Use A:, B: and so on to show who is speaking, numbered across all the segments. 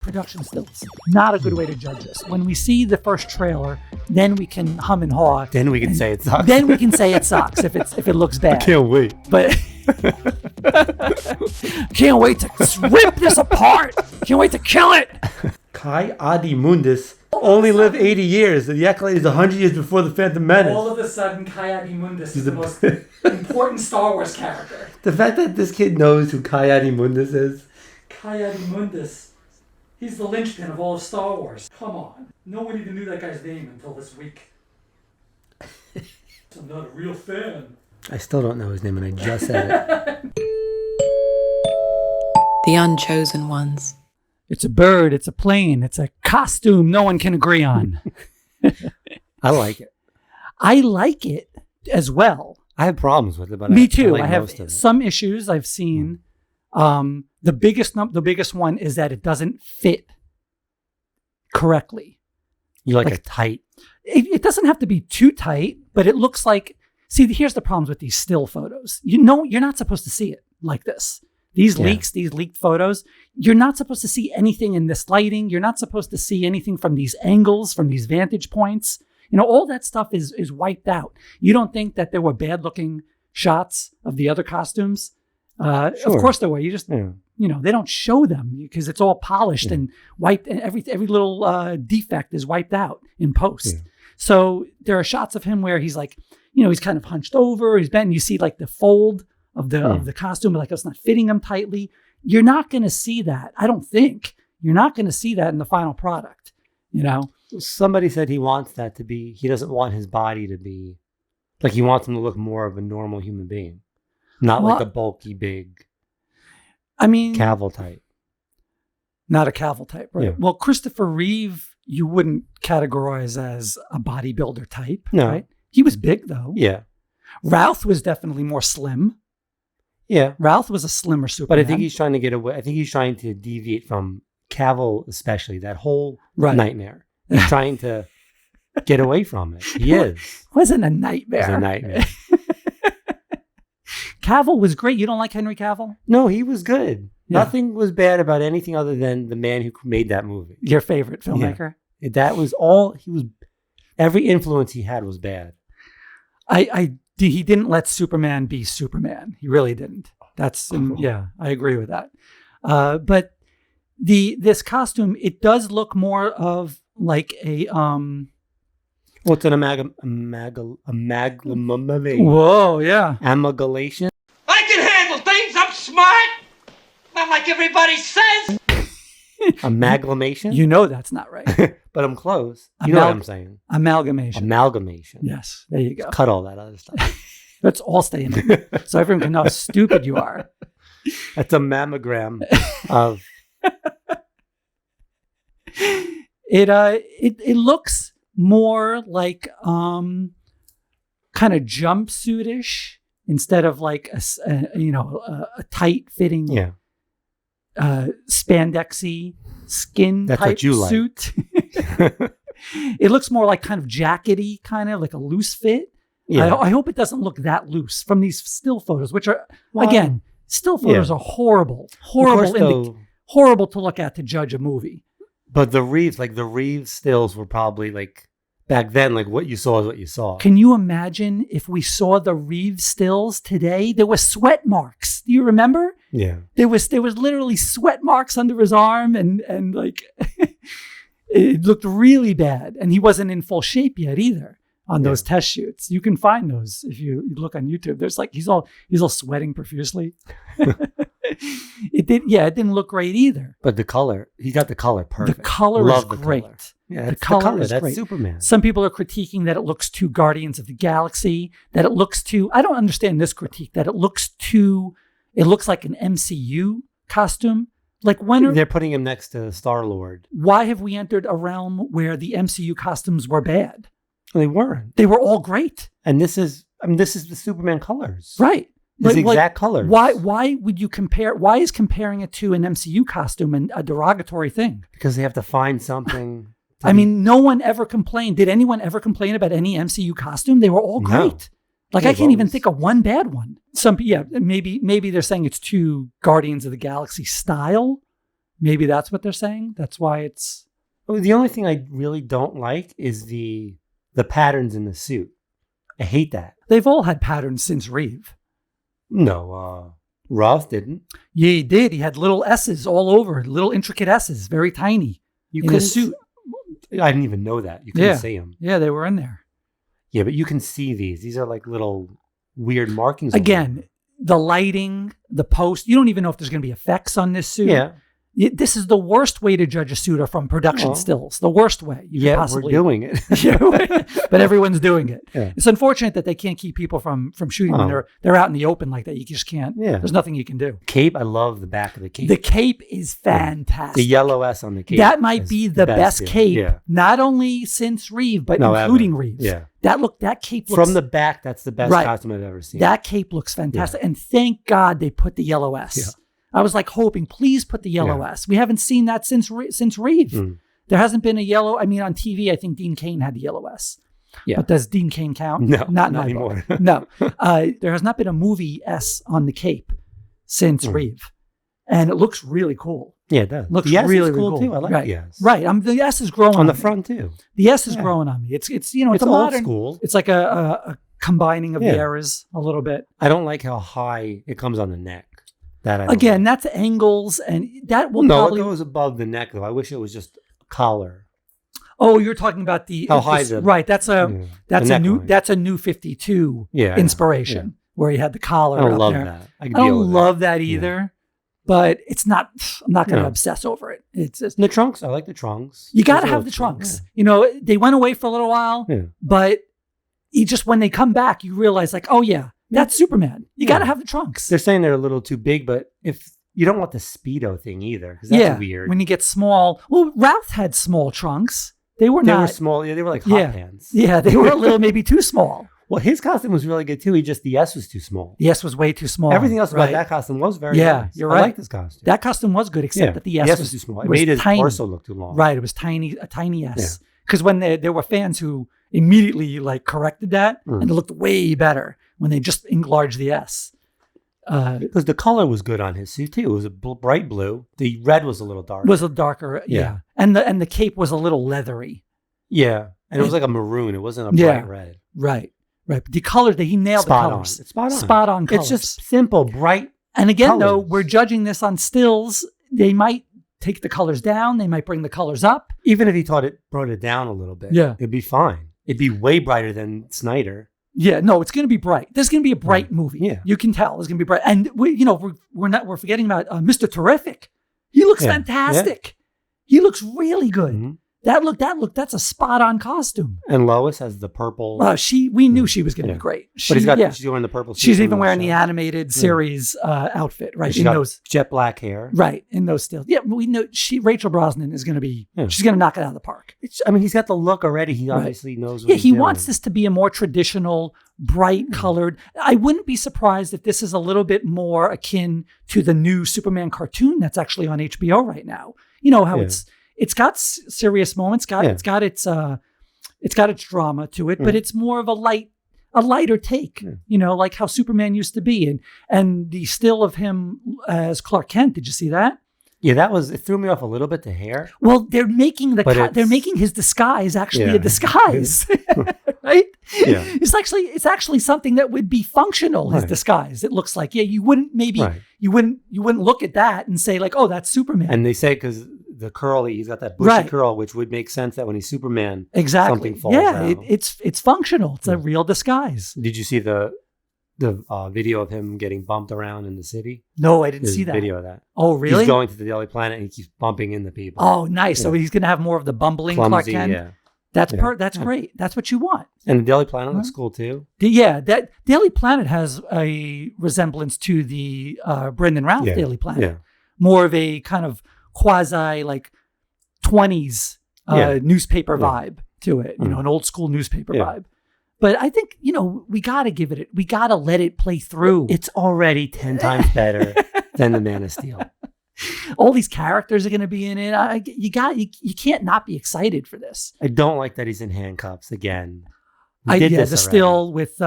A: production stills. Not a good way to judge this. When we see the first trailer, then we can hum and haw.
B: Then we can say it sucks.
A: Then we can say it sucks if it looks bad.
B: I can't wait.
A: But can't wait to rip this apart. Can't wait to kill it.
B: Ki-Adi-Mundi only lived 80 years. The Acolyte is 100 years before the Phantom Menace.
A: All of a sudden, Ki-Adi-Mundi is the most important Star Wars character.
B: The fact that this kid knows who Ki-Adi-Mundi is.
A: Ki-Adi-Mundi. He's the linchpin of all of Star Wars. Come on. No one even knew that guy's name until this week. I'm not a real fan.
B: I still don't know his name, and I just said it.
C: The Unchosen Ones.
A: It's a bird, it's a plane, it's a costume no one can agree on.
B: I like it.
A: I like it as well.
B: I have problems with it, but
A: Me too.
B: I like
A: I have
B: most of it.
A: some issues I've seen. The biggest one is that it doesn't fit correctly.
B: You like a tight.
A: It doesn't have to be too tight, but it looks like. See, here's the problems with these still photos. You know, you're not supposed to see it like this. These leaked photos, you're not supposed to see anything in this lighting. You're not supposed to see anything from these angles, from these vantage points. You know, all that stuff is wiped out. You don't think that there were bad looking shots of the other costumes? Sure. Of course there were. You just, you know, they don't show them because it's all polished and wiped, and every little defect is wiped out in post. Yeah. So there are shots of him where he's like, you know, he's kind of hunched over, he's bent, and you see like the fold of the costume, like it's not fitting him tightly. You're not going to see that. I don't think you're not going to see that in the final product. You know,
B: somebody said he wants that to be. He doesn't want his body to be like he wants him to look more of a normal human being, not like a bulky, big.
A: I mean,
B: Cavill type.
A: Not a Cavill type, right?
B: Yeah.
A: Well, Christopher Reeve, you wouldn't categorize as a bodybuilder type, right? He was big though.
B: Yeah.
A: Routh was definitely more slim.
B: Yeah.
A: Routh was a slimmer Superman.
B: But I think he's trying to get away. I think he's trying to deviate from Cavill, especially that whole nightmare. He's trying to get away from it. He is.
A: It wasn't a nightmare.
B: It was a nightmare.
A: Cavill was great. You don't like Henry Cavill?
B: No, he was good. Yeah. Nothing was bad about anything other than the man who made that movie.
A: Your favorite filmmaker?
B: Yeah. That was all he was. Every influence he had was bad.
A: He didn't let Superman be Superman. He really didn't. I agree with that. But this costume, it does look more of like a
B: what's an amalgamation?
A: Whoa, yeah,
B: amalgamation.
D: I can handle things. I'm smart, not like everybody says.
B: Amalgamation.
A: You know that's not right.
B: But I'm close. You know what I'm saying.
A: Amalgamation.
B: Yes.
A: There you go.
B: Just cut all that other stuff.
A: Let's all stay in it. So everyone can know how stupid you are.
B: That's a mammogram of...
A: It looks more like kind of jumpsuitish instead of like a tight fitting spandexy skin
B: That's
A: type
B: what you
A: suit. Like. It looks more like kind of jackety, kind of like a loose fit. Yeah. I hope it doesn't look that loose from these still photos, which are again, still photos are horrible to look at to judge a movie.
B: But the Reeves stills were probably like back then, like what you saw is what you saw.
A: Can you imagine if we saw the Reeves stills today? There were sweat marks. Do you remember?
B: Yeah.
A: There was literally sweat marks under his arm and like it looked really bad. And he wasn't in full shape yet either on those test shoots. You can find those if you look on YouTube. There's like he's all sweating profusely. It didn't look great either.
B: But the color, he got the color perfect.
A: The color is great.
B: Color. Yeah, the color is
A: that's
B: great. Superman.
A: Some people are critiquing that it looks too Guardians of the Galaxy, that it looks too, I don't understand this critique, that it looks like an MCU costume. Like
B: they're putting him next to Star-Lord.
A: Why have we entered a realm where the MCU costumes were bad?
B: They weren't.
A: They were all great.
B: And this is the Superman colors.
A: Right.
B: His exact colors.
A: Why would you compare? Why is comparing it to an MCU costume a derogatory thing?
B: Because they have to find something.
A: I mean, no one ever complained. Did anyone ever complain about any MCU costume? They were all great. Like I can't even think of one bad one. Maybe they're saying it's too Guardians of the Galaxy style, Maybe that's what they're saying. That's why it's...
B: Well, the only thing I really don't like is the patterns in the suit. I hate that.
A: They've all had patterns since Reeve.
B: No, Roth didn't.
A: Yeah, he did. He had little S's all over, little intricate S's, very tiny in his suit.
B: I didn't even know that. You couldn't see them.
A: Yeah, they were in there.
B: Yeah, but you can see these. These are like little weird markings.
A: Again, the lighting, the post. You don't even know if there's going to be effects on this suit.
B: Yeah.
A: This is the worst way to judge a suit are from production stills. The worst way you could possibly.
B: We're doing it.
A: Yeah, but everyone's doing it.
B: Yeah.
A: It's unfortunate that they can't keep people from shooting when they're out in the open like that. You just can't.
B: Yeah.
A: There's nothing you can do.
B: Cape, I love the back of the cape.
A: The cape is fantastic.
B: The yellow S on the cape.
A: That might be the best cape, not only since Reeve, but including Reeve.
B: Yeah.
A: That cape looks...
B: From the back, that's the best costume I've ever seen.
A: That cape looks fantastic. And thank God they put the yellow S. Yeah. I was like hoping, please put the yellow S. We haven't seen that since Reeve. There hasn't been a yellow. I mean, on TV, I think Dean Cain had the yellow S. Yeah. But does Dean Cain count?
B: No,
A: not
B: anymore.
A: No. There has not been a movie S on the cape since Reeve. And it looks really cool.
B: Yeah, it does.
A: Looks
B: the S
A: really
B: is cool
A: cool
B: too. I like the S.
A: Right. The S is growing
B: on the front too.
A: The S is growing on me. It's a
B: old
A: modern
B: school.
A: It's like a combining of the eras a little bit.
B: I don't like how high it comes on the neck.
A: Again, that's angles, and that will
B: probably... No, it goes above the neck, though. I wish it was just a collar.
A: Oh, you're talking about how
B: high
A: right. That's a new 52 inspiration where he had the collar.
B: I don't love
A: there.
B: that.
A: I don't love that either, but it's not. I'm not going to obsess over it. It's just,
B: the trunks. I like the trunks.
A: You got to have the trunks. Yeah. They went away for a little while, but when they come back, you realize like, oh yeah. That's Superman. You got to have the trunks.
B: They're saying they're a little too big, but if you don't want the Speedo thing either, because that's weird.
A: When you get small. Well, Routh had small trunks. They were
B: small. Yeah, they were like hot pants.
A: Yeah, they were a little maybe too small.
B: Well, his costume was really good too. The S was too small.
A: The S was way too small.
B: Everything else about that costume was very nice.
A: You're right.
B: I like this costume.
A: That costume was good, except that the S was
B: too small. It made his torso look too long.
A: Right, it was a tiny S. Because when there were fans who immediately corrected that, and it looked way better when they just enlarged the S.
B: Because the color was good on his suit too. It was a bright blue. The red was a little darker.
A: Was a darker, yeah. And the cape was a little leathery.
B: Yeah, and it was like a maroon. It wasn't a bright red.
A: Right. The colors, he nailed the colors.
B: It's spot on.
A: Spot on colors.
B: It's just simple, bright.
A: And again, though, we're judging this on stills. They might take the colors down. They might bring the colors up.
B: Even if he brought it down a little bit, it'd be fine. It'd be way brighter than Snyder.
A: Yeah, no, it's going to be bright. There's going to be a bright movie.
B: Yeah,
A: you can tell it's going to be bright. And we're forgetting about Mr. Terrific. He looks fantastic. He looks really good. Mm-hmm. That's a spot on costume.
B: And Lois has the purple.
A: We knew she was going to be great.
B: She's wearing the purple.
A: She's even wearing the animated series outfit, right?
B: She's got those jet black hair,
A: right? In those stills. Yeah, we know Rachel Brosnahan is going to be. Yeah. She's going to knock it out of the park.
B: He's got the look already. He obviously knows.
A: What he wants this to be a more traditional, bright colored. I wouldn't be surprised if this is a little bit more akin to the new Superman cartoon that's actually on HBO right now. You know how it's got serious moments. It's got its drama to it, but it's more of a lighter take. Like how Superman used to be, and the still of him as Clark Kent. Did you see that?
B: Yeah, it threw me off a little bit. The hair.
A: Well, they're making his disguise actually a disguise, right? Yeah, it's actually something that would be functional. His disguise. It looks like you wouldn't you wouldn't look at that and say like, oh, that's Superman.
B: And they say because the curl, he's got that bushy curl, which would make sense that when he's Superman, something falls out.
A: It's functional. It's a real disguise.
B: Did you see the video of him getting bumped around in the city?
A: No, I didn't see that.
B: Video of that.
A: Oh, really?
B: He's going to the Daily Planet and he keeps bumping into people.
A: Oh, nice. Yeah. So he's going to have more of the bumbling
B: clumsy,
A: Clark Kent.
B: Yeah.
A: That's great. That's what you want.
B: And the Daily Planet looks cool too.
A: That Daily Planet has a resemblance to the Brendan Routh Daily Planet. Yeah. More of a kind of quasi 20s newspaper vibe to it. An old school newspaper vibe. But I think, we got to let it play through.
B: It's already 10 times better than the Man of Steel.
A: All these characters are going to be in it. You can't not be excited for this.
B: I don't like that he's in handcuffs again.
A: The still with,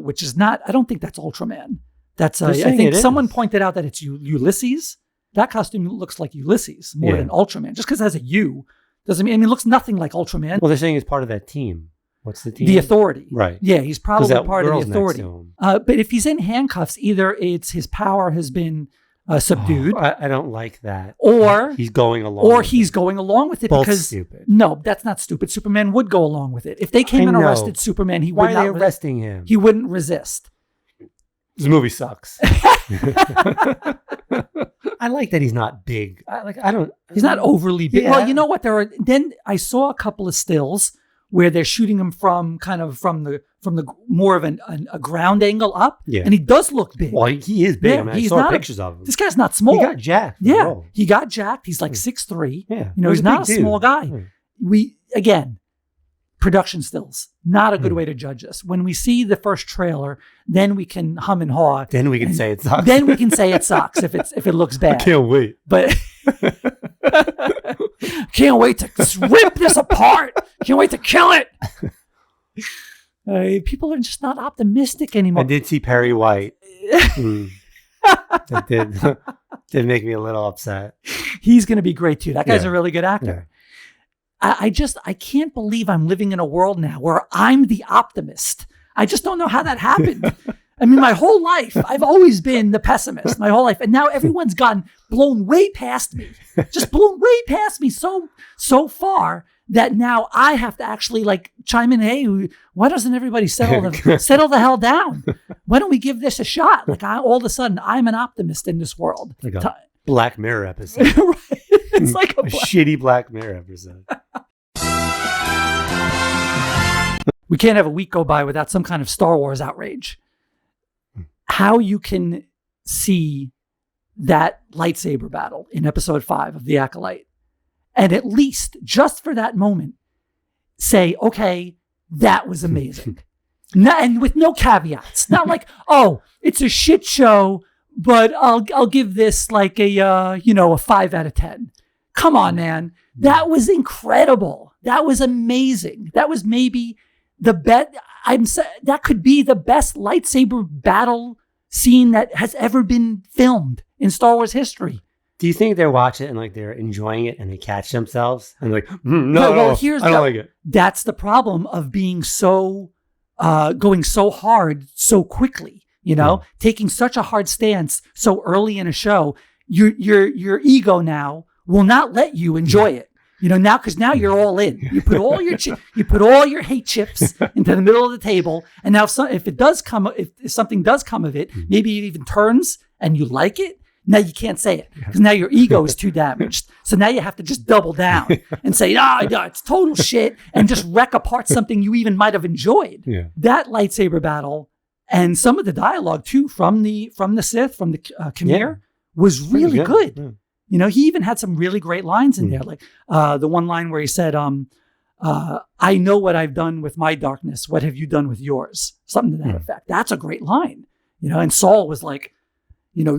A: which is not, I don't think that's Ultraman. That's, I think someone pointed out that it's Ulysses. that costume looks like Ulysses more
B: Yeah.
A: than Ultraman. Just because it has a U doesn't mean, I mean, it looks nothing like Ultraman.
B: Well, they're saying he's part of that team. What's the team?
A: The Authority.
B: Right.
A: Yeah, he's probably
B: that
A: part of the
B: girl's next
A: Authority.
B: to him.
A: But if he's in handcuffs, either it's his power has been subdued,
B: I don't like that.
A: or
B: he's going along.
A: or
B: with
A: he's
B: it.
A: going along with it
B: Both
A: because
B: stupid.
A: no, that's not stupid. Superman would go along with it. If they came
B: I
A: and
B: know.
A: arrested Superman, he
B: Why
A: would
B: are they
A: not.
B: arresting him?
A: He wouldn't resist.
B: This movie sucks. I like that he's not big.
A: He's not overly big.
B: Yeah.
A: Well, you know what? Then I saw a couple of stills where they're shooting him from the more of a ground angle up,
B: Yeah.
A: and he does look big.
B: Well, he is big.
A: Yeah,
B: I mean, I
A: he's
B: saw
A: not
B: pictures of him.
A: This guy's not small.
B: He got jacked. for the
A: Yeah,
B: role.
A: he got jacked. He's like 6'3".
B: Yeah.
A: You know, he's not a small guy.
B: Yeah.
A: We again, production stills, not a good way to judge this. When we see the first trailer, then we can hum and haw.
B: Then we can say it sucks.
A: Then we can say it sucks if it looks
B: I
A: bad.
B: can't wait.
A: But can't wait to rip this apart. Can't wait to kill it. People are just not optimistic anymore.
B: I did see Perry White. That did make me a little upset.
A: He's going to be great too. That guy's
B: Yeah.
A: a really good actor. I can't believe I'm living in a world now where I'm the optimist. I just don't know how that happened. I mean, my whole life, I've always been the pessimist my whole life. And now everyone's blown way past me, just blown way past me so far that now I have to actually like chime in. Hey, why doesn't everybody settle the hell down? Why don't we give this a shot? Like all of a sudden I'm an optimist in this world.
B: Like a Black Mirror episode.
A: Right. It's like
B: a shitty Black Mirror episode.
A: We can't have a week go by without some kind of Star Wars outrage. How you can see that lightsaber battle in episode 5 of The Acolyte, and at least just for that moment, say, okay, that was amazing. And with no caveats. Not like, oh, it's a shit show, but I'll give this like a 5 out of 10. Come on, man. That was incredible. That was amazing. That was maybe the best. That could be the best lightsaber battle scene that has ever been filmed in Star Wars history.
B: Do you think they're watching it and like they're enjoying it and they catch themselves and like, no, I don't like it.
A: That's the problem of being so going so hard so quickly. You know, taking such a hard stance so early in a show. Your ego now will not let you enjoy it. You know, because now you're all in. You put all your hate chips into the middle of the table, and now if something does come of it, maybe it even turns and you like it. Now you can't say it because now your ego is too damaged. So now you have to just double down and say, no, it's total shit, and just wreck apart something you even might have enjoyed.
B: Yeah.
A: That lightsaber battle and some of the dialogue too from the Sith, from the Khmer, was really good.
B: Yeah.
A: You know, he even had some really great lines in there. Like the one line where he said, I know what I've done with my darkness. What have you done with yours? Something to that effect. That's a great line. You know, and Saul was like,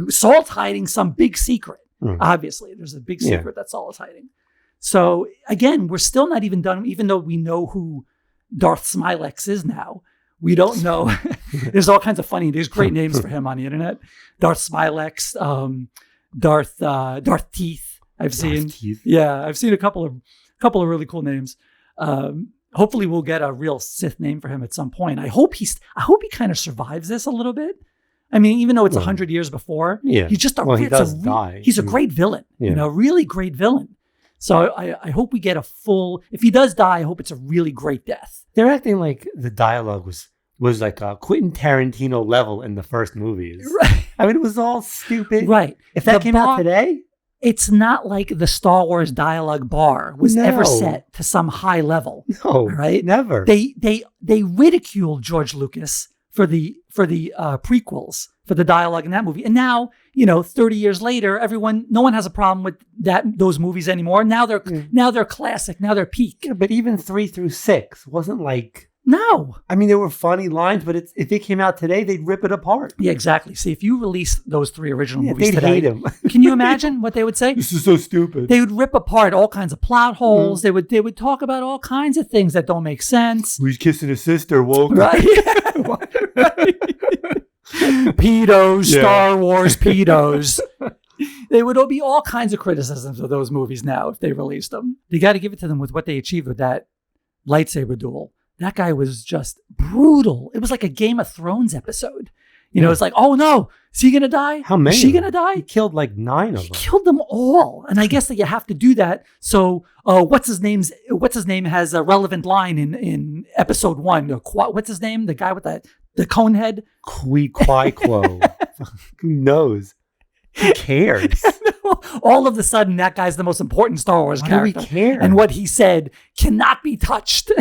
A: Saul's hiding some big secret. Obviously, there's a big secret that Saul is hiding. So again, we're still not even done, even though we know who Darth Smilex is now. We don't know. There's all kinds of there's great names for him on the internet. Darth Smilex, Darth Teeth. I've seen a couple of really cool names. Hopefully we'll get a real Sith name for him at some point. I hope he kind of survives this a little bit. I mean, even though it's 100 years before, he's just
B: he does die.
A: He's a great villain, really great villain. So I hope we get a full, if he does die, I hope it's a really great death.
B: They're acting like the dialogue was like a Quentin Tarantino level in the first movies.
A: Right.
B: I mean, it was all stupid.
A: Right.
B: If that came out today,
A: it's not like the Star Wars dialogue bar was ever set to some high level.
B: No,
A: right?
B: Never.
A: They ridiculed George Lucas for the prequels, for the dialogue in that movie. And now, 30 years later, no one has a problem with those movies anymore. Now they're classic. Now they're peak.
B: Yeah, but even 3 through 6 wasn't like.
A: No.
B: I mean, there were funny lines, but if it came out today, they'd rip it apart.
A: Yeah, exactly. See, if you release those 3 original movies
B: they'd
A: today,
B: hate them.
A: Can you imagine what they would say?
B: This is so stupid.
A: They would rip apart all kinds of plot holes. They would talk about all kinds of things that don't make sense.
B: He's kissing his sister, woke.
A: Right. Pedos, Star Wars pedos. There would be all kinds of criticisms of those movies now if they released them. You got to give it to them with what they achieved with that lightsaber duel. That guy was just brutal. It was like a Game of Thrones episode. It's like, oh no, is he going to die?
B: How many?
A: Is she going to die?
B: He killed like 9 of them.
A: He killed them all. And I guess that you have to do that. So what's his name has a relevant line in episode 1. What's his name? The guy with the cone head?
B: Qui-Quo. Who knows? Who cares?
A: All of a sudden, that guy's the most important Star Wars character.
B: Why do we care?
A: And what he said cannot be touched.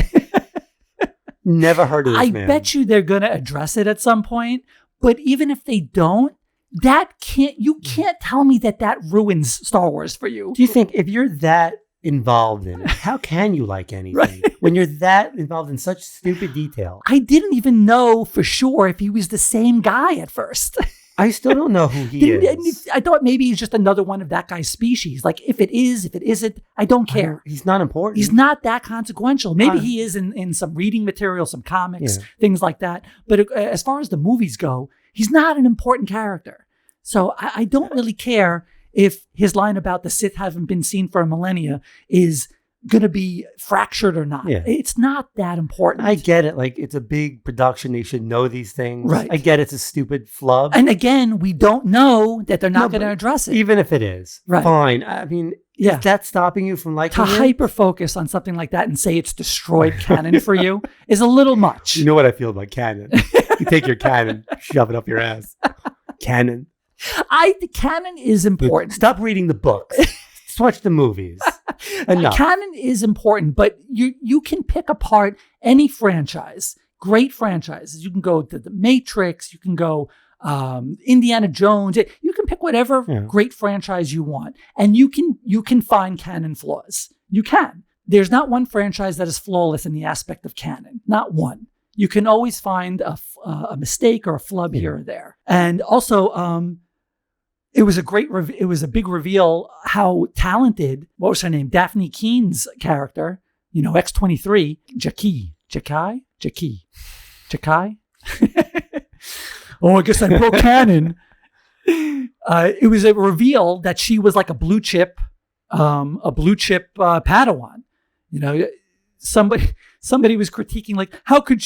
B: Never heard of this man.
A: I bet you they're going to address it at some point. But even if they don't, you can't tell me that ruins Star Wars for you.
B: Do you think if you're that involved in it, how can you like anything
A: Right.
B: when you're that involved in such stupid detail?
A: I didn't even know for sure if he was the same guy at first.
B: I still don't know who he is.
A: I thought maybe he's just another one of that guy's species. Like if it is, if it isn't, I don't care.
B: He's not important.
A: He's not that consequential. Maybe he is in some reading material, some comics, things like that. But as far as the movies go, he's not an important character. So I don't really care if his line about the Sith haven't been seen for a millennia is going to be fractured or not.
B: Yeah.
A: It's not that important.
B: I get it. Like, it's a big production. They should know these things.
A: Right.
B: I get it's a stupid flub.
A: And again, we don't know that they're not going to address it.
B: Even if it is.
A: Right.
B: Fine. I mean, is that stopping you from liking
A: to
B: it?
A: hyper-focus on something like that and say it's destroyed canon for you is a little much.
B: You know what I feel about canon. You take your canon, shove it up your ass. Canon.
A: The canon is important.
B: Stop reading the books. Just watch the movies. Enough.
A: Canon is important, but you can pick apart any franchise, great franchises. You can go to The Matrix. You can go Indiana Jones. You can pick whatever great franchise you want, and you can find canon flaws. You can. There's not one franchise that is flawless in the aspect of canon. Not one. You can always find a mistake or a flub here or there. And also, it was a big reveal how talented, what was her name? Daphne Keene's character, X-23, Jackie. Oh, I guess I broke canon. It was a reveal that she was like a blue chip Padawan. Somebody was critiquing, like, how could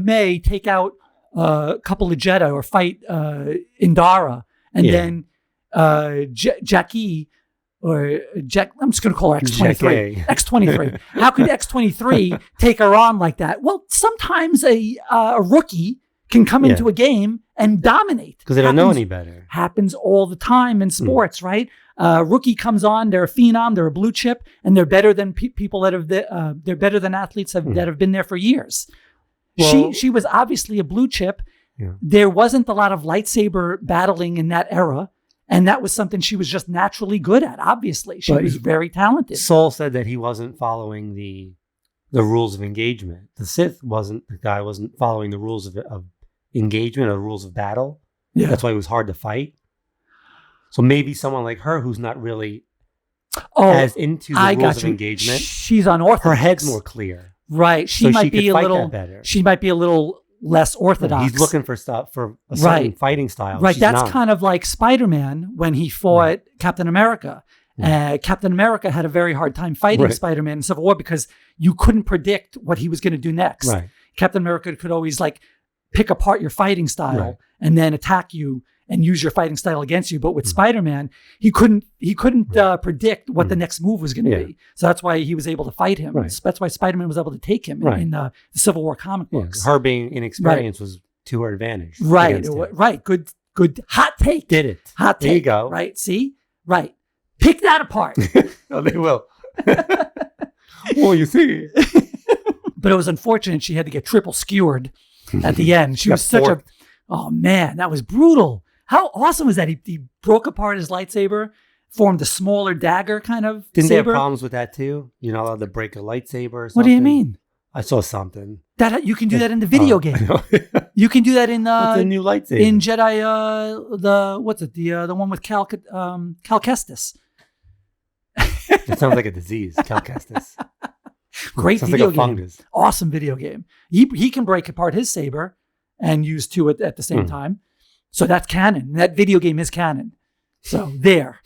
A: May take out a couple of Jedi or fight Indara, and then Jackie or Jack, I'm just going to call her X-23. X-23. How could X-23 take her on like that? Well, sometimes a rookie can come into a game and dominate
B: because they don't know any better.
A: Happens all the time in sports, right? Rookie comes on, they're a phenom, they're a blue chip, and they're better than people that have they're better than athletes that have been there for years. Well, she was obviously a blue chip. Yeah. There wasn't a lot of lightsaber battling in that era, and that was something she was just naturally good at. Obviously, she was very talented.
B: Saul said that he wasn't following the rules of engagement. The guy wasn't following the rules of engagement or the rules of battle. Yeah. That's why it was hard to fight. So maybe someone like her who's not really as into the rules of engagement.
A: She's unorthodox.
B: Her head's more clear.
A: Right. She might be a little less orthodox.
B: He's looking for stuff for a certain fighting style.
A: Right. That's kind of like Spider-Man when he fought Captain America. Captain America had a very hard time fighting Spider-Man in Civil War because you couldn't predict what he was going to do next. Right. Captain America could always pick apart your fighting style and then attack you and use your fighting style against you. But with Spider-Man, he couldn't predict what the next move was going to be. So that's why he was able to fight him. Right. That's why Spider-Man was able to take him in the Civil War comic books.
B: Her being inexperienced was to her advantage.
A: Right. Right. Good hot take.
B: Did it.
A: Hot take.
B: There you go.
A: Right. See? Right. Pick that apart.
B: Oh, they will. Well, you see.
A: But it was unfortunate she had to get triple skewered at the end. She was such oh man, that was brutal. How awesome was that? He broke apart his lightsaber, formed a smaller dagger kind of
B: Didn't
A: saber.
B: they have problems with that too? You're not allowed to break a lightsaber or something?
A: What do you mean?
B: I saw something.
A: That you can do that in the video game. You can do that in
B: what's a new lightsaber?
A: In Jedi the one with Cal Kestis.
B: That sounds like a disease, Cal Kestis.
A: Great
B: sounds
A: video
B: like a
A: game.
B: fungus.
A: Awesome video game. He can break apart his saber and use two at the same time. So that's canon. That video game is canon. So there.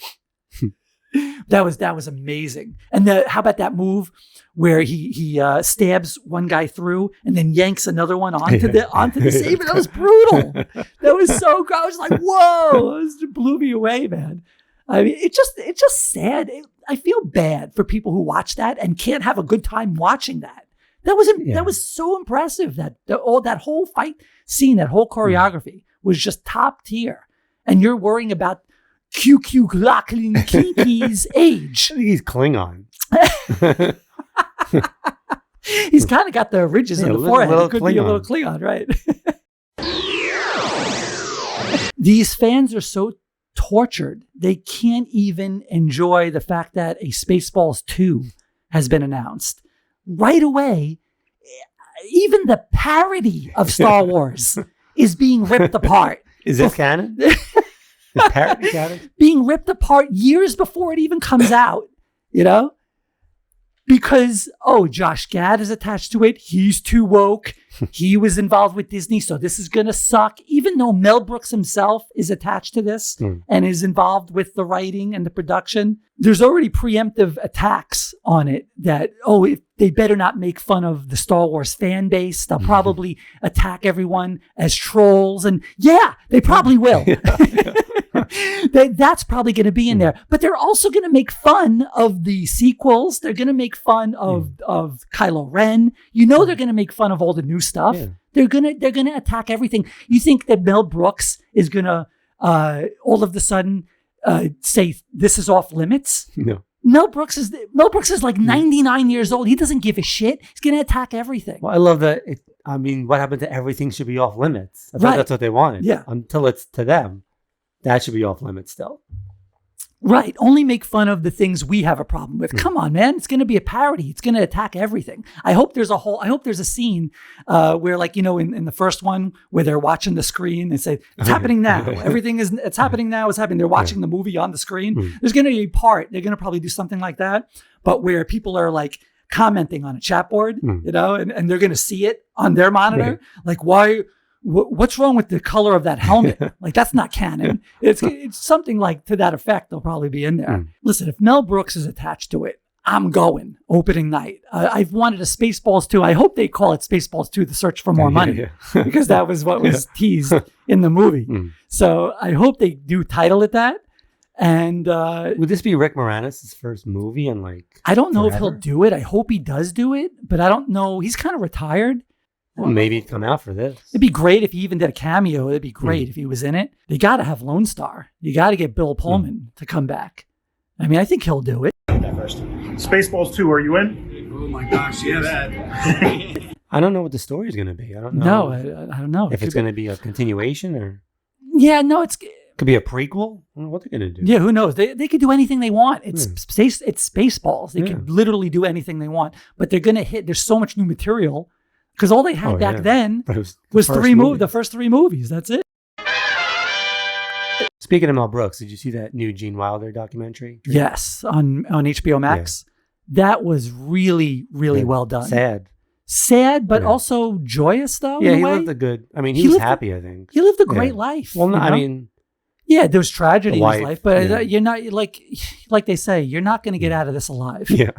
A: That was amazing. And how about that move where he stabs one guy through and then yanks another one onto the saber? That was brutal. That was so cool. I was like, whoa, it blew me away, man. I mean, it's just sad. I feel bad for people who watch that and can't have a good time watching that. That was so impressive. That whole fight scene, that whole choreography was just top tier. And you're worrying about QQ Glocklin Kiki's age.
B: I think he's Klingon.
A: He's kind of got the ridges in the forehead. It could
B: Klingon.
A: be a little Klingon, right? These fans are so tortured. They can't even enjoy the fact that a Spaceballs 2 has been announced. Right away, even the parody of Star Wars is being ripped apart.
B: Is this canon? Parody canon?
A: Being ripped apart years before it even comes out, Because, Josh Gad is attached to it. He's too woke. He was involved with Disney, so this is going to suck. Even though Mel Brooks himself is attached to this and is involved with the writing and the production, there's already preemptive attacks on it that, if they better not make fun of the Star Wars fan base. They'll probably attack everyone as trolls. And yeah, they probably will. That's probably going to be in there. But they're also going to make fun of the sequels. They're going to make fun of Kylo Ren. They're going to make fun of all the new stuff. Yeah. They're gonna attack everything. You think that Mel Brooks is gonna all of a sudden say this is off limits?
B: No.
A: Mel Brooks is like 99 years old. He doesn't give a shit. He's gonna attack everything.
B: Well, I love that. What happened to everything should be off limits? I thought that's what they wanted.
A: Yeah.
B: Until it's to them, that should be off limits still.
A: Right. Only make fun of the things we have a problem with. Come on, man. It's going to be a parody. It's going to attack everything. I hope there's a scene where in the first one where they're watching the screen and say, it's happening now. It's happening now. It's happening. They're watching the movie on the screen. There's going to be a part. They're going to probably do something like that, but where people are like commenting on a chat board, and they're going to see it on their monitor. Right. Like, why? What's wrong with the color of that helmet? Like, that's not canon. It's something like to that effect. They'll probably be in there. Listen, if Mel Brooks is attached to it, I'm going opening night. I've wanted a Spaceballs 2. I hope they call it Spaceballs 2, The Search for More Money, because that was what was teased in the movie. So I hope they do title it that. And
B: would this be Rick Moranis' first movie? And
A: I don't know if he'll do it. I hope he does do it, but I don't know. He's kind of retired.
B: Well, maybe he'd come out for this.
A: It'd be great if he even did a cameo. It'd be great if he was in it. They got to have Lone Star. You got to get Bill Pullman to come back. I mean, I think he'll do it.
E: Spaceballs 2, are you in?
F: Oh my gosh, yes.
B: I don't know what the story is going to be. I don't know.
A: No, I don't know.
B: If it's going to be a continuation or...
A: Yeah, no,
B: could be a prequel. I don't know what they're going to do.
A: Yeah, who knows? They could do anything they want. It's Spaceballs. They could literally do anything they want. But they're going to hit... There's so much new material. Because all they had back then was the first three movies. That's it.
B: Speaking of Mel Brooks, did you see that new Gene Wilder documentary?
A: Yes, on HBO Max. Yeah. That was really, really well done. Sad, but also joyous, though.
B: Yeah, he lived a good... I mean, he was happy, I think.
A: He lived a great life.
B: Well, no, I mean...
A: Yeah, there was tragedy in his life, but you're not, like they say, you're not going to get out of this alive.
B: Yeah.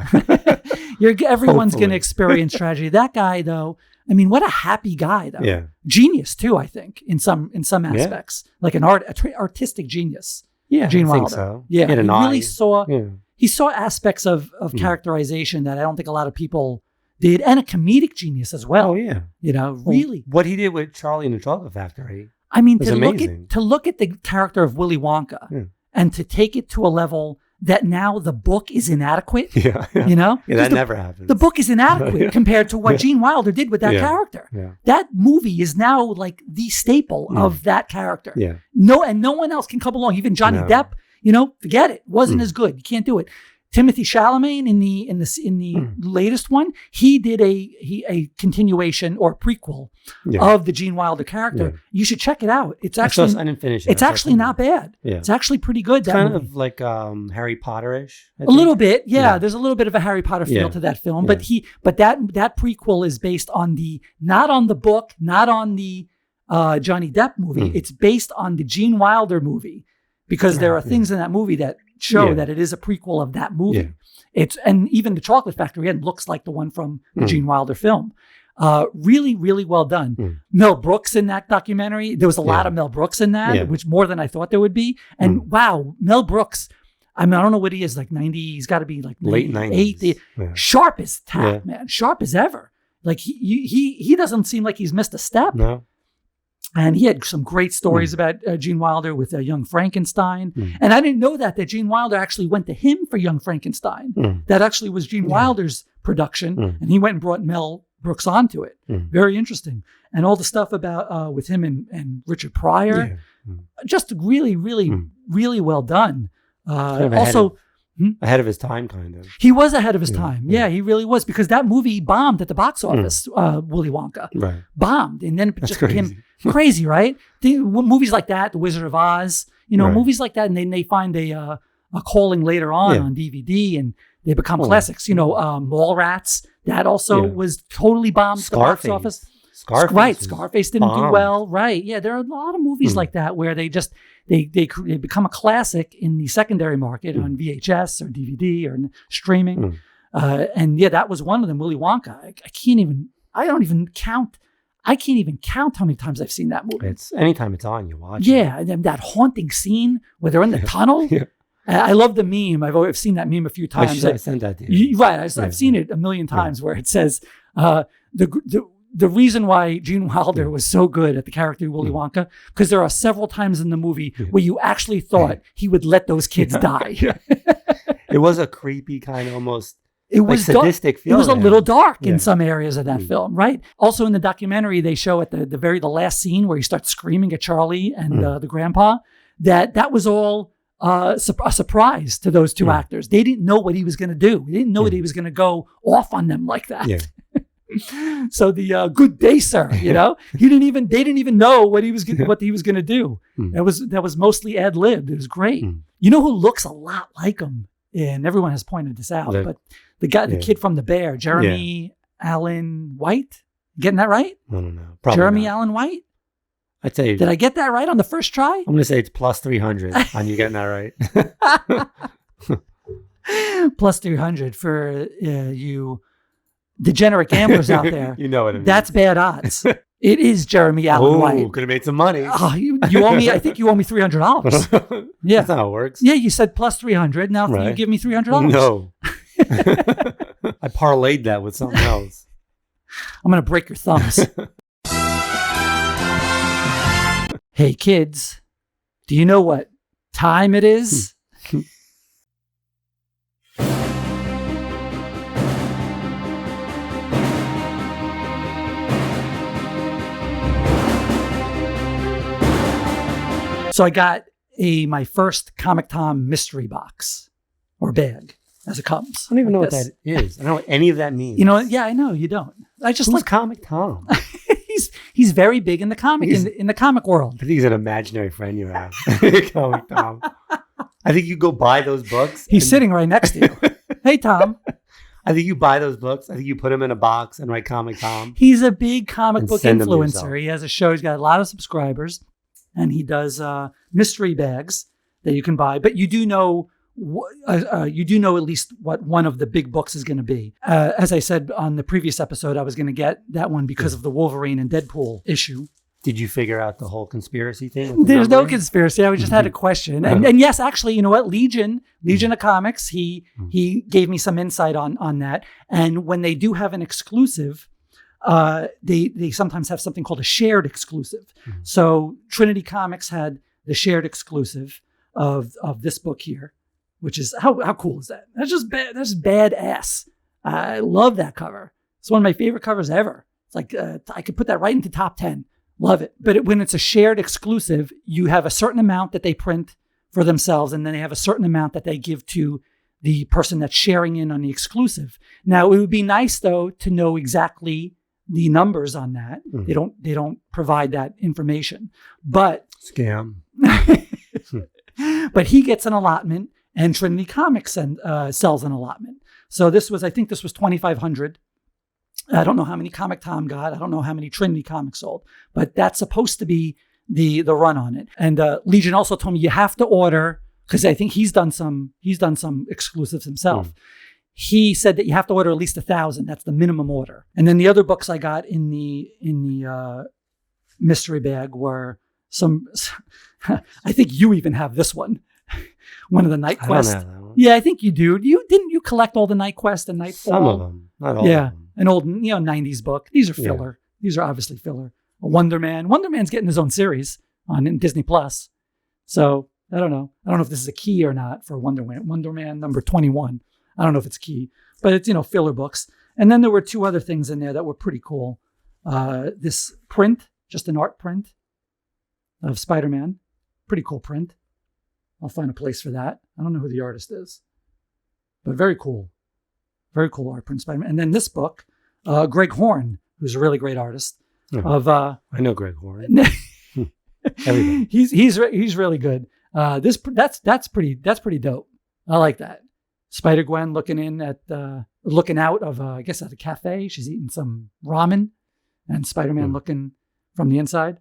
A: Everyone's going to experience tragedy. That guy, though, I mean, what a happy guy, though.
B: Yeah.
A: Genius, too, I think, in some aspects. Like an artistic genius.
B: Yeah,
A: Gene Wilder.
B: I think so.
A: Yeah,
B: he
A: really saw... Yeah. He saw aspects of characterization that I don't think a lot of people did, and a comedic genius as well.
B: Oh, yeah.
A: Really.
B: What he did with Charlie and the Chocolate Factory.
A: I mean, to look at the character of Willy Wonka and to take it to a level that now the book is inadequate.
B: Yeah.
A: Yeah,
B: that never happens.
A: The book is inadequate compared to what Gene Wilder did with that character.
B: Yeah.
A: That movie is now like the staple of that character.
B: Yeah.
A: No one else can come along. Even Johnny Depp, forget it. Wasn't as good. You can't do it. Timothy Chalamet in the latest one, he did a continuation or prequel of the Gene Wilder character. Yeah. You should check it out. It's actually
B: I didn't finish it.
A: It's actually not bad. Yeah. It's actually pretty good.
B: It's kind of like Harry Potter-ish.
A: A little bit, yeah. There's a little bit of a Harry Potter feel to that film, but that prequel is based on not on the book, not on the Johnny Depp movie. It's based on the Gene Wilder movie because there are things in that movie that show that it is a prequel of that movie. And even the Chocolate Factory end looks like the one from the Gene Wilder film. Really, really well done. Mel Brooks in that documentary. There was a lot of Mel Brooks in that, which more than I thought there would be. And wow, Mel Brooks, I mean, I don't know what he is, like 90, he's got to be like
B: late 90s.
A: Sharp as tack, man. Sharp as ever. Like he doesn't seem like he's missed a step.
B: No.
A: And he had some great stories about Gene Wilder with Young Frankenstein. And I didn't know that Gene Wilder actually went to him for Young Frankenstein. That actually was Gene Wilder's production. And he went and brought Mel Brooks onto it. Very interesting. And all the stuff about with him and Richard Pryor. Just really, really, really well done. Also,
B: ahead of his time, kind of.
A: He was ahead of his time. Yeah, he really was, because that movie bombed at the box office. Willy Wonka bombed, and then it just became crazy, right? Movies like that, The Wizard of Oz, movies like that, and then they find a calling later on DVD, and they become classics. Mallrats, that also was totally bombed at the box office. Scarface didn't do well. Right. There are a lot of movies like that where they just they become a classic in the secondary market on VHS or DVD or streaming. And that was one of them, Willy Wonka. I can't even count how many times I've seen that movie.
B: It's anytime it's on, you watch it.
A: Yeah, and then that haunting scene where they're in the tunnel. I love the meme. I've seen that meme a few times.
B: I sent that to you.
A: Right. I've seen it a million times where it says the reason why Gene Wilder was so good at the character of Willy Wonka, because there are several times in the movie where you actually thought he would let those kids die.
B: It was a creepy kind of almost
A: sadistic feeling. It was a little dark in some areas of that film, right? Also in the documentary, they show at the last scene where he starts screaming at Charlie and the grandpa, that was all a surprise to those two actors. They didn't know what he was going to do. They didn't know that he was going to go off on them like that. So the good day, sir. They didn't even know what he was going to do. That was mostly ad libbed. It was great. You know who looks a lot like him, and everyone has pointed this out, but the kid from The Bear, Jeremy Allen White. Getting that right?
B: I don't know. Probably
A: Jeremy
B: not.
A: Allen White.
B: I'd say.
A: Did I get that right on the first try?
B: I'm going to say it's plus 300 on you getting that right.
A: Plus 300 for you degenerate gamblers out there.
B: You know what I mean.
A: That's bad odds. It is Jeremy Allen White.
B: Could have made some money.
A: Oh, you owe me. I think you owe me $300. Yeah,
B: that's how it works.
A: Yeah, you said plus 300. Now you give me $300.
B: No, I parlayed that with something else.
A: I'm gonna break your thumbs. Hey kids, do you know what time it is? So I got my first Comic Tom mystery box or bag as it comes.
B: I don't even know what that is. I don't know what any of that means.
A: I know you don't. I just
B: Who's
A: like
B: Comic Tom.
A: He's very big in the comic in the comic world.
B: I think he's an imaginary friend you have. Comic Tom. I think you go buy those books.
A: He's sitting right next to you. Hey Tom.
B: I think you buy those books. I think you put them in a box and write Comic Tom.
A: He's a big comic book influencer. He has a show. He's got a lot of subscribers. And he does mystery bags that you can buy, but you do know at least what one of the big books is going to be. As I said on the previous episode, I was going to get that one because of the Wolverine and Deadpool issue.
B: Did you figure out the whole conspiracy thing?
A: There's no conspiracy. I just had a question, and yes, actually, you know what? Legion of Comics. He gave me some insight on that, and when they do have an exclusive. They sometimes have something called a shared exclusive. So Trinity Comics had the shared exclusive of this book here, which is how cool is that? That's just badass. I love that cover. It's one of my favorite covers ever. It's like I could put that right into top 10. Love it. But when it's a shared exclusive, you have a certain amount that they print for themselves, and then they have a certain amount that they give to the person that's sharing in on the exclusive. Now, it would be nice though to know exactly the numbers on that. They don't provide that information, but
B: scam.
A: But he gets an allotment, and Trinity Comics sells an allotment. So I think this was 2,500. I don't know how many Comic Tom got. I don't know how many Trinity Comics sold, but that's supposed to be the run on it. And Legion also told me you have to order, because I think he's done some exclusives himself. He said that you have to order at least 1,000. That's the minimum order. And then the other books I got in the mystery bag were some. I think you even have this one. One of the Night Quest.
B: I don't have that one.
A: Yeah, I think you do. You collect all the Night Quest and Nightfall?
B: Some of them, not all.
A: Yeah,
B: of them.
A: an old 90s book. These are filler. These are obviously filler. Wonder Man. Wonder Man's getting his own series on Disney Plus. So I don't know. I don't know if this is a key or not for Wonder Man. Wonder Man number 21. I don't know if it's key, but it's filler books. And then there were 2 other things in there that were pretty cool. This print, just an art print of Spider-Man. Pretty cool print. I'll find a place for that. I don't know who the artist is, but very cool. Very cool art print Spider-Man. And then this book, Greg Horn, who's a really great artist. I
B: know Greg Horn. Everybody.
A: He's really good. That's pretty dope. I like that. Spider-Gwen looking out of I guess at a cafe. She's eating some ramen, and Spider-Man looking from the inside.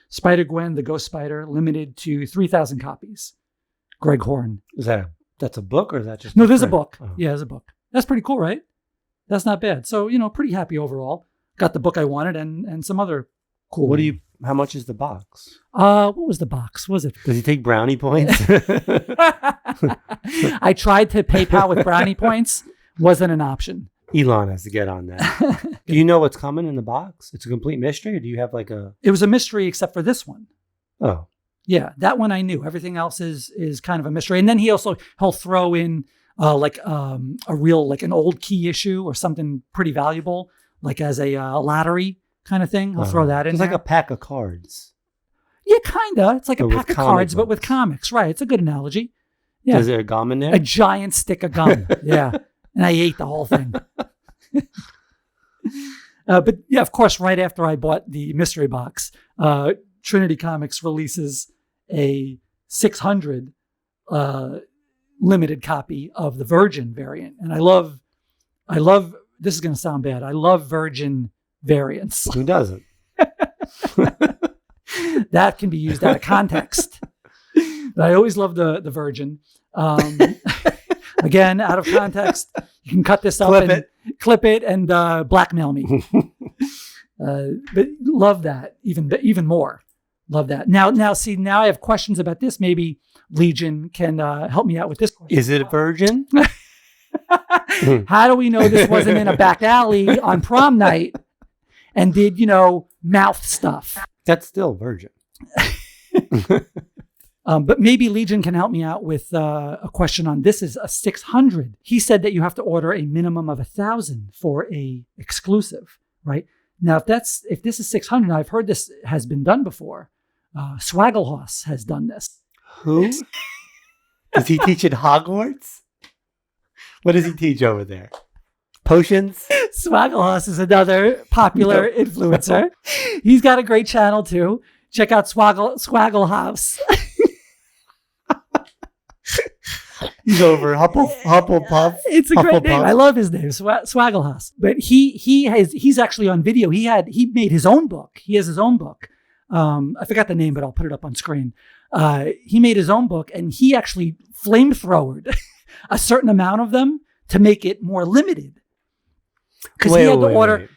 A: Spider-Gwen, the Ghost Spider, limited to 3,000 copies. Greg Horn.
B: That's a book, or is that just
A: no? There's a book.
B: Oh.
A: Yeah, there's a book. That's pretty cool, right? That's not bad. So pretty happy overall. Got the book I wanted and some other cool.
B: How much is the box?
A: What was the box? Was it?
B: Does he take brownie points?
A: I tried to PayPal with brownie points. Wasn't an option.
B: Elon has to get on that. Do you know what's coming in the box? It's a complete mystery, or do you have like a...
A: It was a mystery except for this one.
B: Oh.
A: Yeah, that one I knew. Everything else is kind of a mystery. And then he'll throw in a real, like an old key issue or something pretty valuable, like as a lottery kind of thing. He'll throw that in.
B: It's
A: there.
B: like a pack of cards.
A: Yeah, kind of. It's like a
B: But
A: pack
B: with
A: of cards, but
B: books.
A: with comics. Right. It's a good analogy. Yeah.
B: Is there a gum in there?
A: A giant stick of gum. Yeah. And I ate the whole thing. But yeah, of course, right after I bought the mystery box, Trinity Comics releases a 600 limited copy of the Virgin variant. And I love, this is going to sound bad. I love Virgin variants.
B: Who doesn't?
A: That can be used out of context. But I always love the Virgin. Again, out of context, you can cut this up clip it and blackmail me. But love that even more. Love that. Now I have questions about this. Maybe Legion can help me out with this question.
B: Is it a virgin?
A: How do we know this wasn't in a back alley on prom night and did, mouth stuff?
B: That's still virgin.
A: But maybe Legion can help me out with a question on this is a 600. He said that you have to order a minimum of 1,000 for a exclusive, right? Now, if this is 600, I've heard this has been done before. Swaggelhoss has done this.
B: Who? Does he teach at Hogwarts? What does he teach over there? Potions?
A: Swaggelhoss is another popular influencer. He's got a great channel too. Check out Swaggelhouse.
B: He's over Hufflepuff.
A: It's a great name. I love his name, Swaggelhouse. But he's actually on video. He made his own book. He has his own book. I forgot the name, but I'll put it up on screen. He made his own book, and he actually flamethrowered a certain amount of them to make it more limited. Because he had to order.
B: Wait.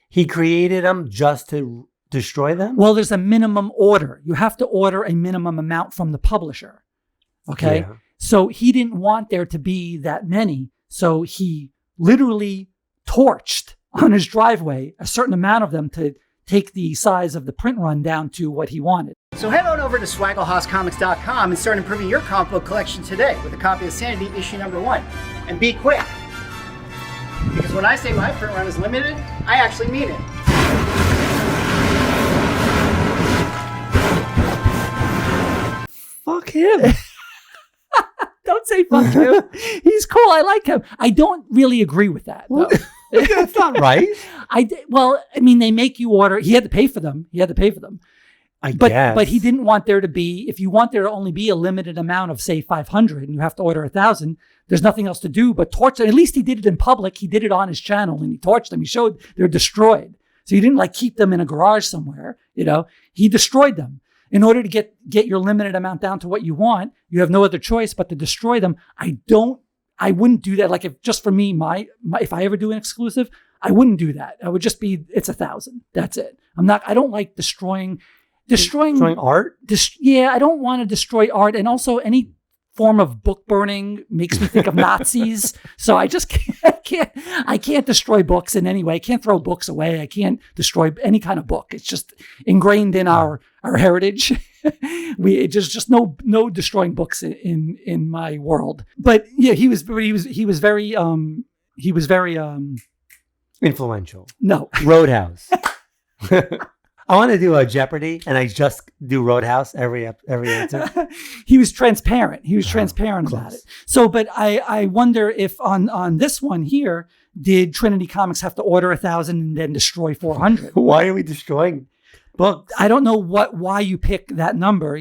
B: He created them just to destroy them?
A: Well, there's a minimum order. You have to order a minimum amount from the publisher. Okay.
B: Yeah.
A: So he didn't want there to be that many. So he literally torched on his driveway a certain amount of them to take the size of the print run down to what he wanted.
F: So head on over to SwaggleHouseComics.com and start improving your comic book collection today with a copy of Sanity issue number 1. And be quick. Because when I say my print run is limited, I actually mean it.
A: Fuck him. Don't say fuck him. He's cool. I like him. I don't really agree with that, though.
B: That's not right.
A: They make you order. He had to pay for them.
B: I guess.
A: But he didn't want there to be, if you want there to only be a limited amount of, say, 500 and you have to order 1,000, there's nothing else to do but torch them. At least he did it in public. He did it on his channel and he torched them. He showed they're destroyed. So he didn't like keep them in a garage somewhere, you know, he destroyed them. In order to get your limited amount down to what you want, you have no other choice but to destroy them. I wouldn't do that. Like if just for me, if I ever do an exclusive, I wouldn't do that. I would just be, it's 1,000. That's it. I don't like destroying
B: art.
A: I don't want to destroy art. And also any form of book burning makes me think of Nazis. So I just can't destroy books in any way. I can't throw books away. I can't destroy any kind of book. It's just ingrained in our heritage. Just no destroying books in my world. But yeah, he was very
B: influential.
A: No.
B: Roadhouse. I want to do a Jeopardy, and I just do Roadhouse every answer.
A: He was transparent. He was transparent about it. So, but I wonder if on this one here, did Trinity Comics have to order 1,000 and then destroy 400?
B: Why are we destroying books?
A: I don't know why you pick that number.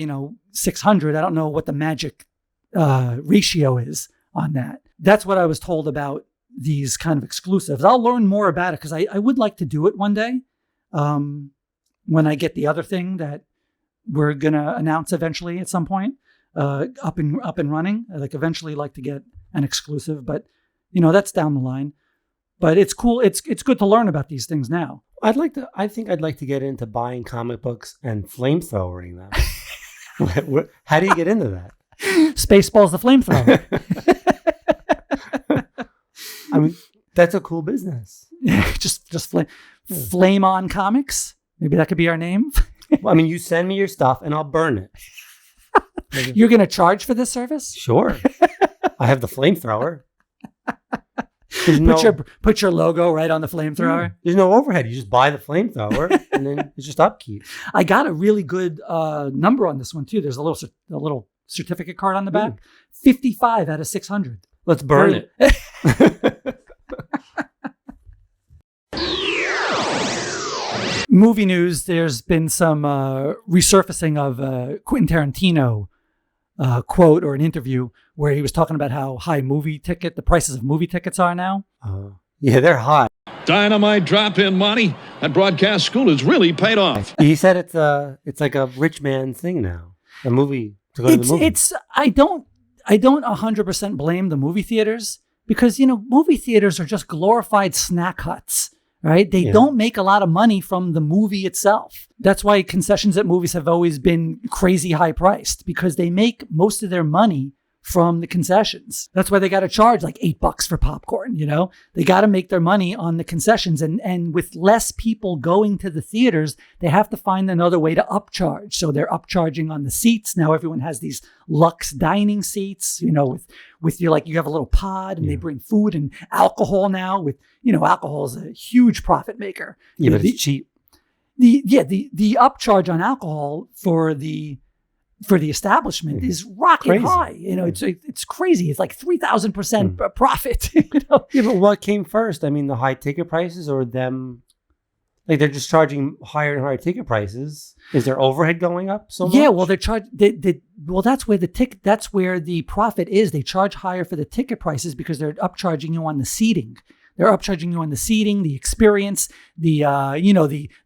A: 600. I don't know what the magic ratio is on that. That's what I was told about these kind of exclusives. I'll learn more about it because I would like to do it one day. When I get the other thing that we're gonna announce eventually at some point, up and running, I'd eventually like to get an exclusive, but that's down the line. But it's cool. It's good to learn about these things now.
B: I think I'd like to get into buying comic books and flamethrowering them. How do you get into that?
A: Spaceballs the flamethrower.
B: I mean, that's a cool business.
A: just flame on comics. Maybe that could be our name.
B: Well, I mean, you send me your stuff and I'll burn it.
A: You're going to charge for this service?
B: Sure. I have the flamethrower.
A: Put your logo right on the flamethrower.
B: There's no overhead. You just buy the flamethrower and then it's just upkeep.
A: I got a really good number on this one too. There's a little certificate card on the back. 55 out of 600.
B: Let's burn it.
A: Movie news, there's been some resurfacing of Quentin Tarantino quote or an interview where he was talking about how high the prices of movie tickets are now.
B: Yeah, they're high.
G: Dynamite drop-in money. That broadcast school has really paid off.
B: He said it's like a rich man thing now. A movie to go to the movie.
A: I don't 100% blame the movie theaters because movie theaters are just glorified snack huts. Right? They don't make a lot of money from the movie itself. That's why concessions at movies have always been crazy high priced because they make most of their money from the concessions. That's why they got to charge like $8 for popcorn. They got to make their money on the concessions. And with less people going to the theaters, they have to find another way to upcharge. So they're upcharging on the seats. Now everyone has these luxe dining seats, with you have a little pod and they bring food and alcohol now with, alcohol is a huge profit maker.
B: Yeah, but it's cheap.
A: The upcharge on alcohol for the establishment is rocket high. It's crazy. It's like 3,000% profit.
B: Yeah, but what came first? I mean, the high ticket prices or them? Like they're just charging higher and higher ticket prices. Is their overhead going up so much?
A: Yeah, well, they're that's where that's where the profit is. They charge higher for the ticket prices because they're upcharging you on the seating. They're upcharging you on the seating, the experience, the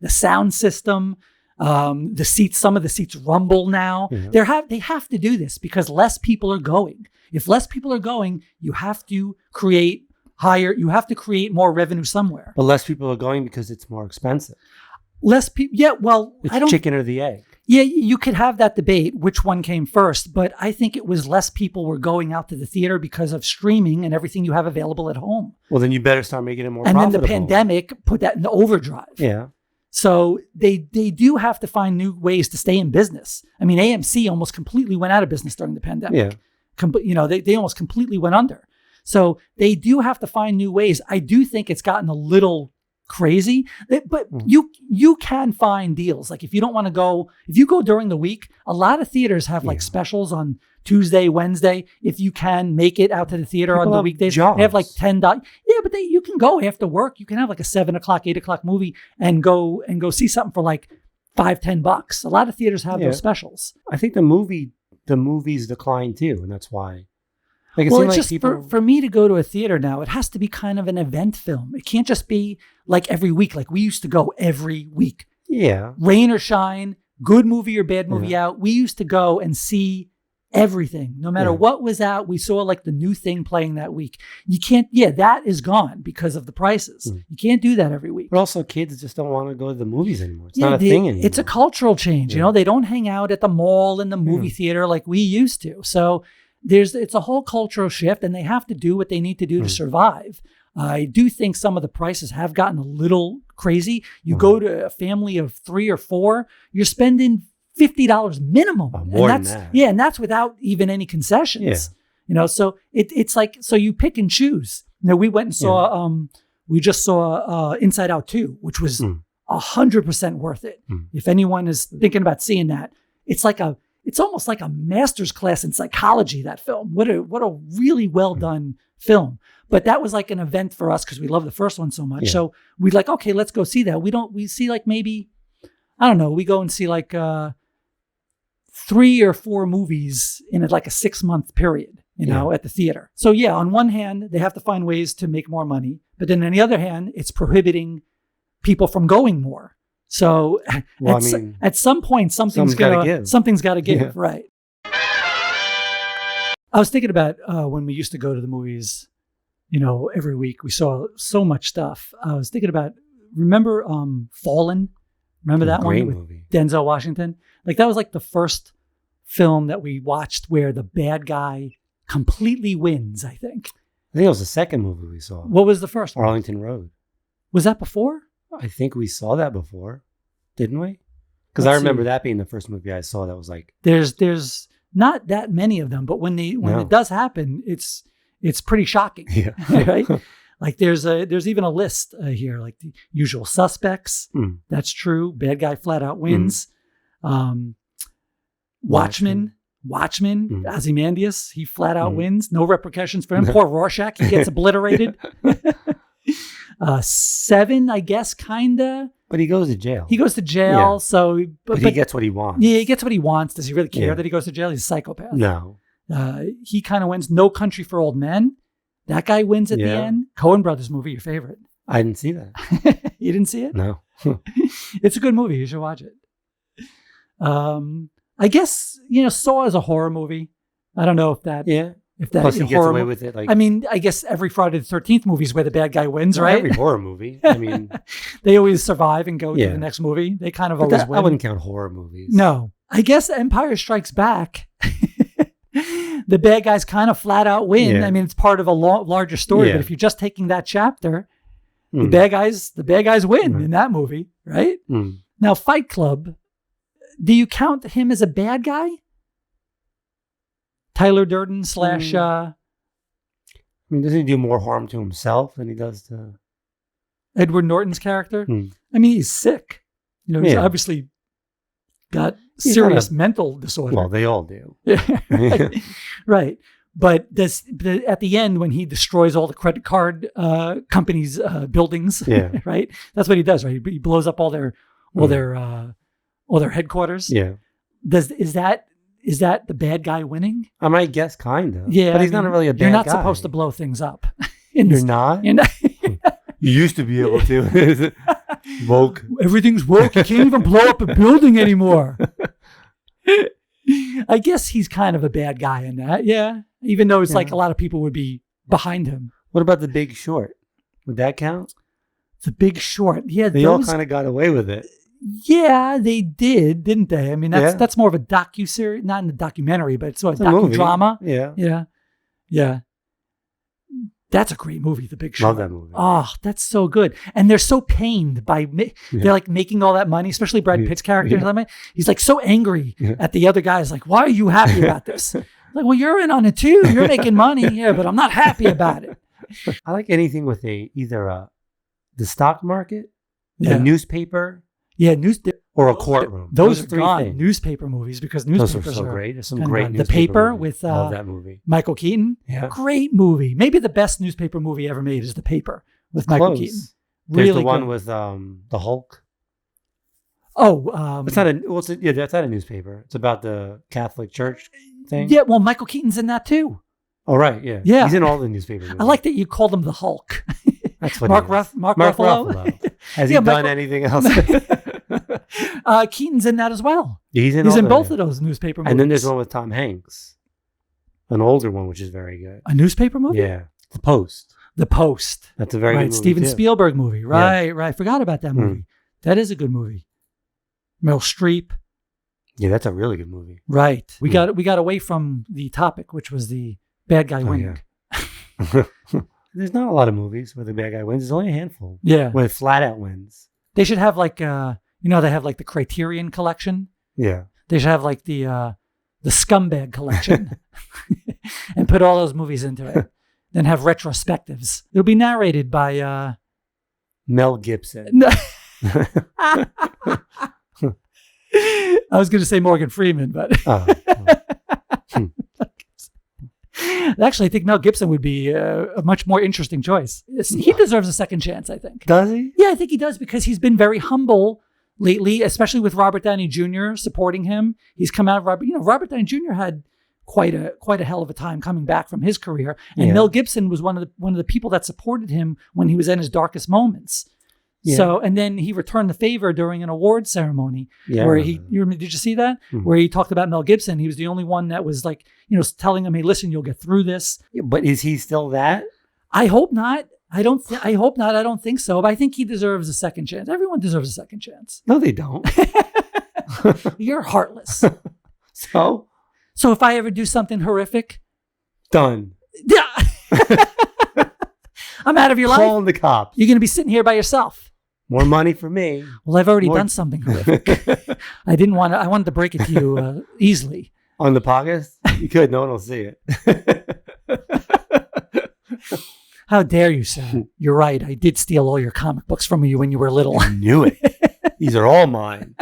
A: sound system. The seats, some of the seats rumble now. Yeah. They have to do this because less people are going. If less people are going, you have to create more revenue somewhere.
B: But less people are going because it's more expensive.
A: Less people, yeah, well,
B: it's chicken or the egg.
A: Yeah, you could have that debate, which one came first, but I think it was less people were going out to the theater because of streaming and everything you have available at home.
B: Well, then you better start making it more profitable.
A: And then the pandemic put that in the overdrive.
B: Yeah.
A: So they do have to find new ways to stay in business. I mean, AMC almost completely went out of business during the pandemic. Yeah. They almost completely went under. So they do have to find new ways. I do think it's gotten a little crazy, but you can find deals. Like if you don't want to go, if you go during the week, a lot of theaters have like specials on Tuesday, Wednesday. If you can make it out to the theater on the weekdays, they have like $10. Yeah, but you can go after work. You can have like a 7 o'clock, 8 o'clock movie and go see something for like $5-10. A lot of theaters have those specials.
B: I think the movies decline too, and that's why. Like, it
A: Well,
B: seemed
A: it's
B: like
A: just
B: people...
A: for me to go to a theater now, it has to be kind of an event film. It can't just be like every week. Like we used to go every week.
B: Yeah.
A: Rain or shine, good movie or bad movie out. We used to go and see everything. No matter what was out, we saw like the new thing playing that week. You can't, that is gone because of the prices. You can't do that every week.
B: But also, kids just don't want to go to the movies anymore. It's not a thing anymore.
A: It's a cultural change. You know, they don't hang out at the mall and the movie theater like we used to. So it's a whole cultural shift, and they have to do what they need to do to survive. I do think some of the prices have gotten a little crazy. You go to a family of 3 or 4, you're spending $50 minimum.
B: More than that.
A: Yeah, and that's without even any concessions.
B: Yeah.
A: You know, so it's like, so you pick and choose. You know, we went and saw, we just saw Inside Out 2, which was 100% worth it. If anyone is thinking about seeing that, it's almost like a master's class in psychology, that film. What a really well done film. But that was like an event for us because we love the first one so much. So we like, okay, let's go see that. We see like maybe, I don't know, we go and see like 3 or 4 movies in like a 6-month period, you know, at the theater. So yeah, on one hand, they have to find ways to make more money. But then on the other hand, it's prohibiting people from going more. So at some point, something's got to give, right? I was thinking about when we used to go to the movies, you know, every week. We saw so much stuff. I was thinking about, remember Fallen? Remember that one with
B: movie.
A: Denzel Washington? Like that was like the first film that we watched where the bad guy completely wins, I think.
B: I think it was the second movie we saw.
A: What was the first one?
B: Arlington Road.
A: Was that before?
B: I think we saw that before, didn't we? Because I remember that being the first movie I saw that was like...
A: There's not that many of them, but when it does happen, it's pretty shocking. Yeah. Right? Like there's even a list here, like The Usual Suspects. That's true. Bad guy flat out wins. Watchmen. Ozymandias, he flat out wins. No repercussions for him. Poor Rorschach, he gets obliterated. 7, I guess, kinda.
B: But he goes to jail.
A: So,
B: but he gets what he wants.
A: Yeah, he gets what he wants. Does he really care that he goes to jail? He's a psychopath.
B: No.
A: He kind of wins. No Country for Old Men. That guy wins at the end. Coen Brothers movie, your favorite.
B: I didn't see that.
A: You didn't see it?
B: No.
A: It's a good movie. You should watch it. I guess, you know, Saw is a horror movie. I don't know if that...
B: Yeah.
A: If that
B: Plus he gets away with it. Like,
A: I mean, I guess every Friday the 13th movie is where the bad guy wins, right?
B: Every horror movie. I mean...
A: They always survive and go to the next movie. They kind of always win.
B: I wouldn't count horror movies.
A: No. I guess Empire Strikes Back... The bad guys kind of flat out win. I mean, it's part of a larger story. But if you're just taking that chapter, the bad guys win in that movie, right? Now, Fight Club, do you count him as a bad guy? Tyler Durden /
B: I mean, doesn't he do more harm to himself than he does to
A: Edward Norton's character? I mean, he's sick. You know, he's obviously got serious mental disorder.
B: Well, they all do.
A: Right. But at the end, when he destroys all the credit card companies' buildings, right? That's what he does, right? He blows up all their headquarters.
B: Yeah.
A: Is that the bad guy winning?
B: I might guess kind of.
A: Yeah.
B: But he's not really a bad guy.
A: You're not supposed to blow things up.
B: You're not? You used to be able to. Woke.
A: Everything's woke. You can't even blow up a building anymore. I guess he's kind of a bad guy in that. Yeah. Even though it's like a lot of people would be behind him.
B: What about The Big Short? Would that count?
A: The Big Short. Yeah.
B: They all kind of got away with it.
A: Yeah, they did, didn't they? I mean, that's more of a docuseries, not in the documentary, but it's sort of docudrama. Yeah. That's a great movie, The Big Short.
B: Love that movie.
A: Oh, that's so good. And they're so pained by they're like making all that money, especially Brad Pitt's character. Yeah. He's like so angry at the other guys. Like, why are you happy about this? Like, well, you're in on it too. You're making money, but I'm not happy about it.
B: I like anything with either the stock market, a newspaper.
A: Yeah,
B: or a courtroom.
A: Those are gone. Newspaper movies, because newspapers
B: those are so great. There's some great
A: The Paper with
B: love that movie.
A: Michael Keaton.
B: Yeah.
A: Great movie. Maybe the best newspaper movie ever made is The Paper with Michael Keaton.
B: There's
A: really
B: the one
A: good.
B: with the Hulk.
A: Oh,
B: it's not that's not a newspaper. It's about the Catholic Church thing.
A: Yeah, well, Michael Keaton's in that too.
B: Oh, right. Yeah.
A: Yeah.
B: He's in all the newspaper movies.
A: I like that you called him the Hulk.
B: That's what
A: Mark
B: he is.
A: Mark Ruffalo.
B: Has he done anything else?
A: Keaton's in that as well.
B: He's in
A: both of those newspaper movies.
B: And then there's one with Tom Hanks, an older one, which is very good.
A: A newspaper movie?
B: Yeah. The Post.
A: The Post.
B: That's a very good movie.
A: Steven
B: too.
A: Spielberg movie. Right. Forgot about that movie. That is a good movie. Meryl Streep.
B: Yeah, that's a really good movie.
A: Right. We got away from the topic, which was the bad guy winning.
B: Yeah. There's not a lot of movies where the bad guy wins. There's only a handful.
A: Yeah.
B: Where it flat out wins.
A: They should have like, they have like the Criterion collection.
B: Yeah.
A: They should have like the Scumbag collection and put all those movies into it. Then have retrospectives. It'll be narrated by
B: Mel Gibson.
A: No. I was going to say Morgan Freeman, but actually, I think Mel Gibson would be a much more interesting choice. He deserves a second chance, I think.
B: Does he?
A: Yeah, I think he does because he's been very humble lately, especially with Robert Downey Jr. supporting him. He's come out. Robert Downey Jr. had quite a hell of a time coming back from his career, and Mel Gibson was one of the people that supported him when he was in his darkest moments. Yeah. So, and then he returned the favor during an award ceremony where did you see that? Mm-hmm. Where he talked about Mel Gibson. He was the only one that was like, telling him, hey, listen, you'll get through this.
B: Yeah, but is he still that?
A: I hope not. I hope not. I don't think so. But I think he deserves a second chance. Everyone deserves a second chance.
B: No, they don't.
A: You're heartless.
B: So
A: if I ever do something horrific,
B: done.
A: Yeah. I'm out of your life.
B: Calling the cops.
A: You're going to be sitting here by yourself.
B: More money for me.
A: Well, I've already done something horrific. I wanted to break it to you easily.
B: On the podcast? You could. No one will see it.
A: How dare you, sir? You're right. I did steal all your comic books from you when you were little.
B: I knew it. These are all mine.